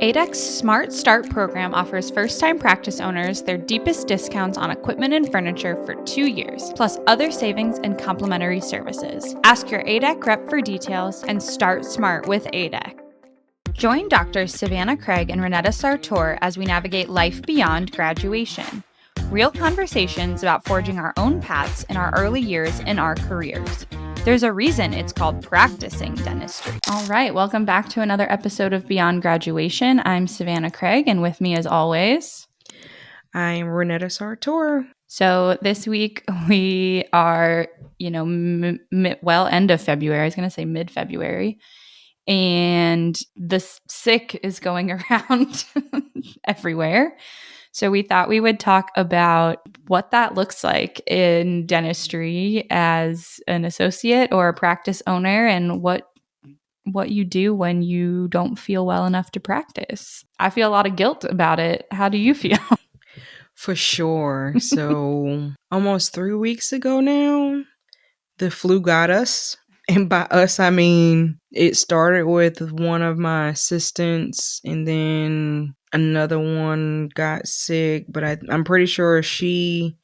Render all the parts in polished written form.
ADEC's Smart Start program offers first-time practice owners their deepest discounts on equipment and furniture for 2 years, plus other savings and complimentary services. Ask your ADEC rep for details and start smart with ADEC. Join Doctors Savanah Craig and Ronnetta Sartor as we navigate life beyond graduation. Real conversations about forging our own paths in our early years in our careers. There's a reason it's called practicing dentistry. All right, welcome back to another episode of Beyond Graduation. I'm Savanah Craig, and with me as always, I'm Ronnetta Sartor. So this week we are, end of February. I was going to say mid-February. And the sick is going around everywhere. So we thought we would talk about what that looks like in dentistry as an associate or a practice owner, and what you do when you don't feel well enough to practice. I feel a lot of guilt about it. How do you feel? For sure. So almost 3 weeks ago now, the flu got us. And by us, I mean, it started with one of my assistants and then another one got sick. But I'm pretty sure she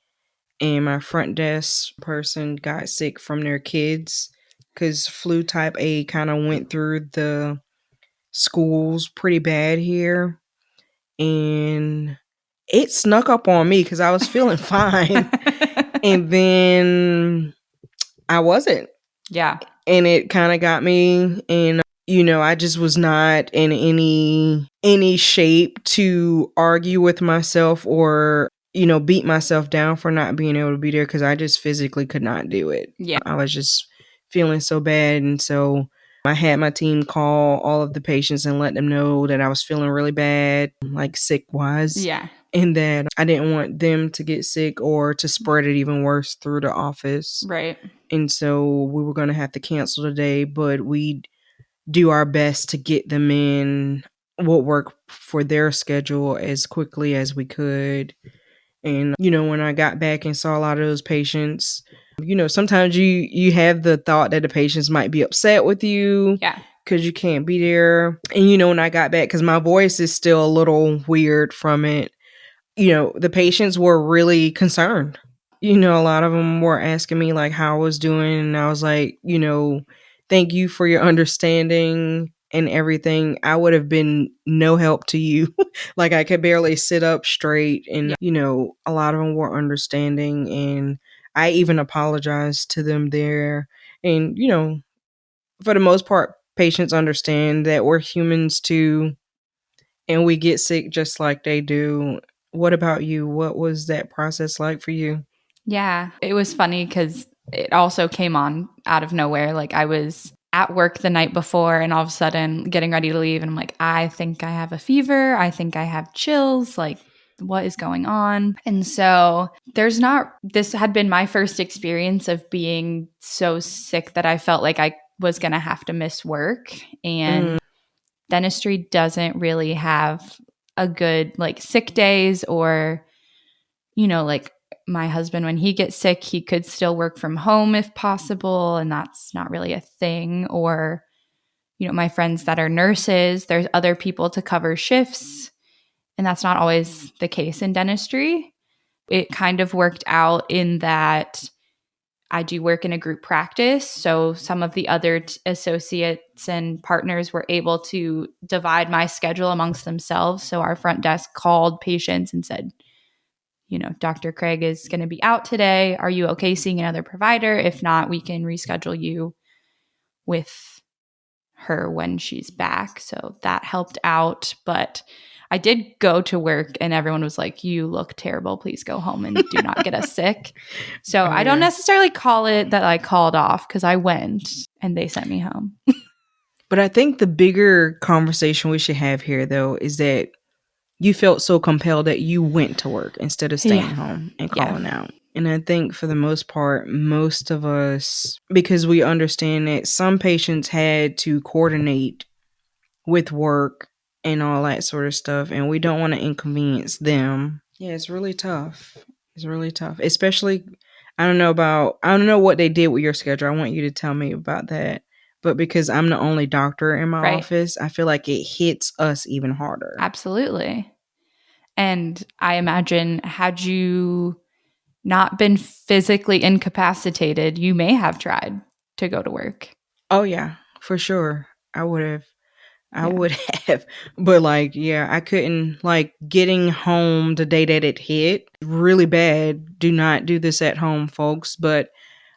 and my front desk person got sick from their kids because flu type A kind of went through the schools pretty bad here. And it snuck up on me because I was feeling fine. And then I wasn't. Yeah. And it kind of got me. And, I just was not in any shape to argue with myself or, beat myself down for not being able to be there because I just physically could not do it. Yeah. I was just feeling so bad. And so I had my team call all of the patients and let them know that I was feeling really bad, like sick-wise. Yeah. And that I didn't want them to get sick or to spread it even worse through the office. Right. And so we were going to have to cancel today, but we'd do our best to get them in what worked for their schedule as quickly as we could. And, when I got back and saw a lot of those patients, sometimes you have the thought that the patients might be upset with you. Yeah. Because you can't be there. And, when I got back, because my voice is still a little weird from it, the patients were really concerned. A lot of them were asking me like how I was doing. And I was like, thank you for your understanding and everything. I would have been no help to you. Like I could barely sit up straight. And, a lot of them were understanding. And I even apologized to them there. And, for the most part, patients understand that we're humans too. And we get sick just like they do. What about you? What was that process like for you? Yeah, it was funny because it also came on out of nowhere. Like I was at work the night before and all of a sudden getting ready to leave. And I'm like, I think I have a fever. I think I have chills. Like, what is going on? And so this had been my first experience of being so sick that I felt like I was going to have to miss work. And dentistry doesn't really have a good like sick days or, like my husband, when he gets sick, he could still work from home if possible. And that's not really a thing. Or, my friends that are nurses, there's other people to cover shifts. And that's not always the case in dentistry. It kind of worked out in that I do work in a group practice. So some of the other associates and partners were able to divide my schedule amongst themselves. So our front desk called patients and said, Dr. Craig is going to be out today. Are you okay seeing another provider? If not, we can reschedule you with her when she's back. So that helped out. But I did go to work and everyone was like, you look terrible. Please go home and do not get us sick. So I don't necessarily call it that I called off because I went and they sent me home. But I think the bigger conversation we should have here, though, is that you felt so compelled that you went to work instead of staying home and calling out. And I think for the most part, most of us, because we understand that some patients had to coordinate with work and all that sort of stuff, and we don't want to inconvenience them. Yeah, it's really tough. It's really tough. Especially, I don't know what they did with your schedule. I want you to tell me about that. But because I'm the only doctor in my Right. office, I feel like it hits us even harder. Absolutely. And I imagine, had you not been physically incapacitated, you may have tried to go to work. Oh yeah, for sure. I would have. I Yeah. would have. But like, yeah, I couldn't, like, getting home the day that it hit really bad. Do not do this at home, folks. But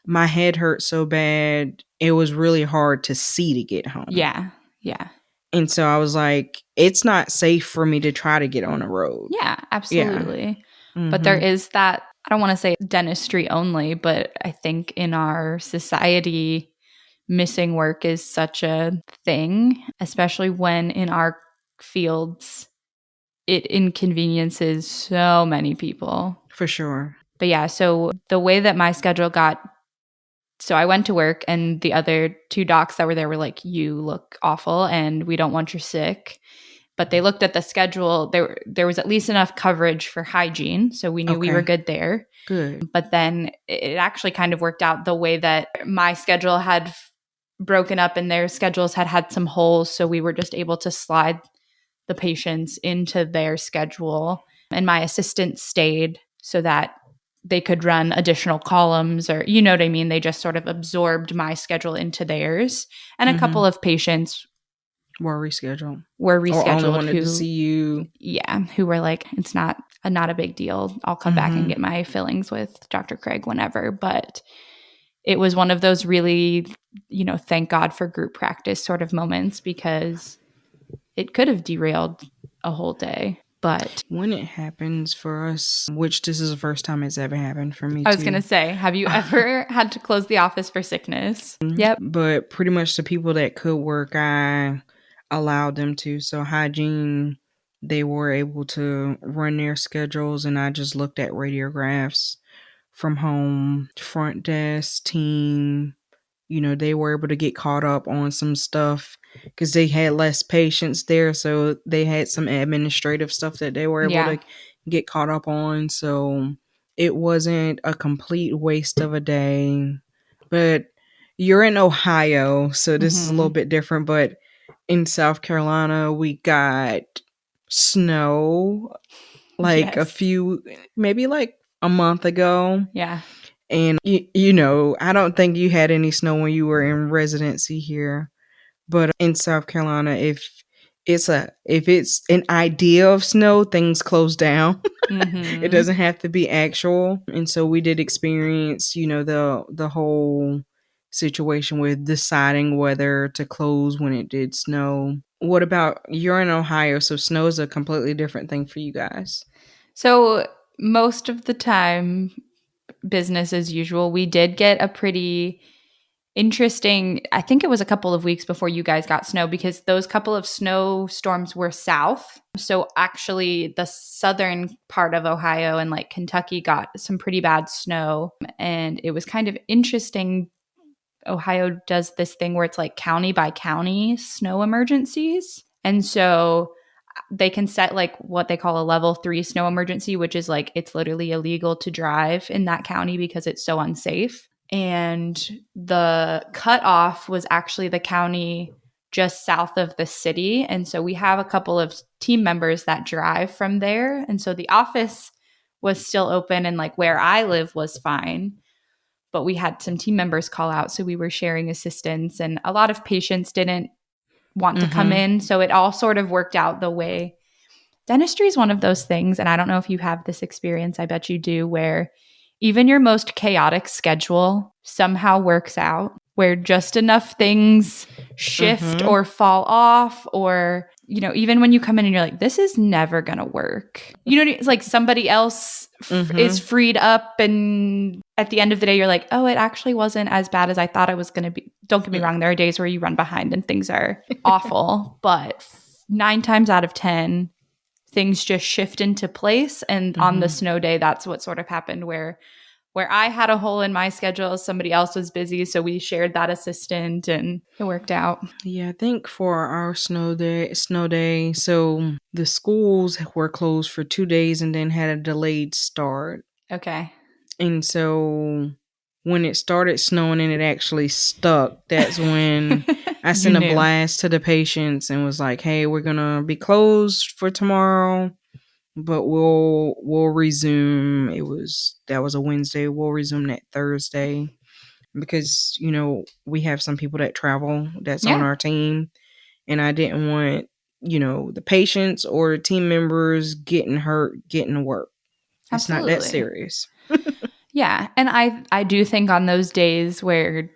my head hurt so bad, it was really hard to see to get home. Yeah. Yeah. And so I was like, it's not safe for me to try to get on the road. Yeah, Yeah. absolutely. But there is that, I don't want to say dentistry only, but I think in our society, missing work is such a thing, especially when in our fields, it inconveniences so many people. For sure. But yeah, so the way that my schedule got, so I went to work and the other two docs that were there were like, you look awful and we don't want you sick. But they looked at the schedule. There was at least enough coverage for hygiene. So we knew we were good there. Good. But then it actually kind of worked out the way that my schedule had broken up and their schedules had some holes. So we were just able to slide the patients into their schedule. And my assistant stayed so that they could run additional columns, or you know what I mean? They just sort of absorbed my schedule into theirs. And a couple of patients Were rescheduled. were Or only rescheduled wanted to see you. who were like, it's not a big deal. I'll come back and get my fillings with Dr. Craig whenever. But it was one of those really, thank God for group practice sort of moments, because it could have derailed a whole day. But When it happens for us, which this is the first time it's ever happened for me I was too. going to say, have you ever had to close the office for sickness? Yep. But pretty much the people that could work, I allowed them to. So hygiene, they were able to run their schedules, and I just looked at radiographs from home. Front desk team, they were able to get caught up on some stuff because they had less patients there. So they had some administrative stuff that they were able to get caught up on. So it wasn't a complete waste of a day. But you're in Ohio, so this is a little bit different. But in South Carolina, we got snow like maybe like a month ago. Yeah. And, I don't think you had any snow when you were in residency here. But in South Carolina, if it's an idea of snow, things close down. It doesn't have to be actual. And so we did experience, the whole situation with deciding whether to close when it did snow. What about, you're in Ohio, so snow is a completely different thing for you guys. So most of the time, business as usual. We did get a pretty interesting, I think it was a couple of weeks before you guys got snow, because those couple of snowstorms were south. So actually the southern part of Ohio and like Kentucky got some pretty bad snow. And it was kind of interesting. Ohio does this thing where it's like county by county snow emergencies. And so they can set like what they call a level 3 snow emergency, which is like it's literally illegal to drive in that county because it's so unsafe. And the cutoff was actually the county just south of the city. And so we have a couple of team members that drive from there. And so the office was still open and like where I live was fine. But we had some team members call out. So we were sharing assistance, and a lot of patients didn't want to come in. So it all sort of worked out the way. Dentistry is one of those things, and I don't know if you have this experience, I bet you do, where even your most chaotic schedule somehow works out, where just enough things shift or fall off, or, even when you come in and you're like, this is never going to work. It's like somebody else is freed up, and at the end of the day, you're like, oh, it actually wasn't as bad as I thought it was going to be. Don't get me wrong. There are days where you run behind and things are awful, but 9 times out of 10, things just shift into place. And on the snow day, that's what sort of happened, where I had a hole in my schedule, somebody else was busy. So we shared that assistant and it worked out. Yeah, I think for our snow day, so the schools were closed for 2 days and then had a delayed start. Okay. And so when it started snowing and it actually stuck, that's when I sent a blast to the patients and was like, hey, we're going to be closed for tomorrow, but we'll resume. That was a Wednesday. We'll resume that Thursday because, you know, we have some people that travel that's on our team, and I didn't want, you know, the patients or team members getting hurt, getting to work. Absolutely. It's not that serious. Yeah. And I do think on those days where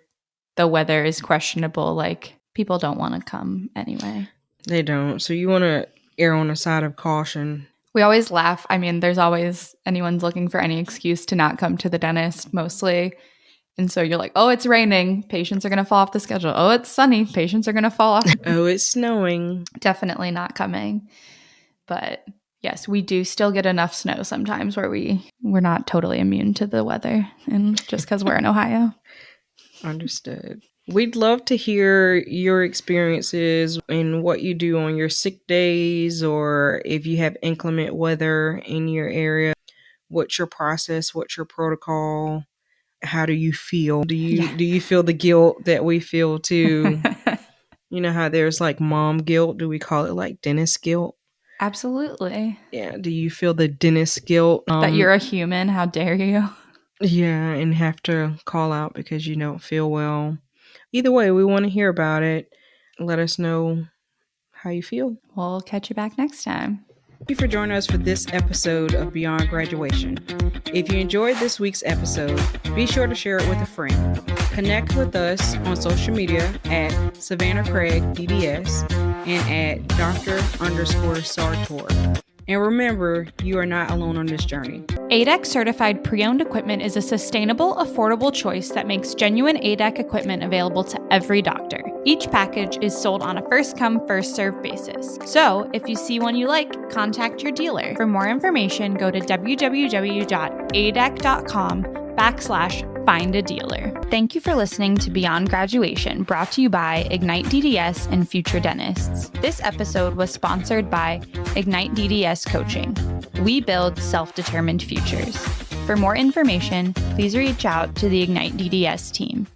the weather is questionable, like, people don't want to come anyway. They don't. So you want to err on the side of caution. We always laugh. I mean, there's always anyone's looking for any excuse to not come to the dentist, mostly. And so you're like, oh, it's raining. Patients are going to fall off the schedule. Oh, it's sunny. Patients are going to fall off. Oh, it's snowing. Definitely not coming. But yes, we do still get enough snow sometimes where we're not totally immune to the weather, and just because we're in Ohio. Understood. We'd love to hear your experiences and what you do on your sick days, or if you have inclement weather in your area. What's your process? What's your protocol? How do you feel? Do you feel the guilt that we feel too? You know how there's like mom guilt? Do we call it like dentist guilt? Absolutely. Yeah. Do you feel the dentist guilt? That you're a human? How dare you? Yeah, and have to call out because you don't feel well. Either way, we want to hear about it. Let us know how you feel. We'll catch you back next time. Thank you for joining us for this episode of Beyond Graduation. If you enjoyed this week's episode, be sure to share it with a friend. Connect with us on social media at Savanah Craig DDS and at Dr._Sartor. And remember, you are not alone on this journey. ADEC certified pre-owned equipment is a sustainable, affordable choice that makes genuine ADEC equipment available to every doctor. Each package is sold on a first-come, first-served basis. So, if you see one you like, contact your dealer. For more information, go to www.adec.com/find a dealer. Thank you for listening to Beyond Graduation, brought to you by Ignite DDS and Future Dentists. This episode was sponsored by Ignite DDS Coaching. We build self-determined futures. For more information, please reach out to the Ignite DDS team.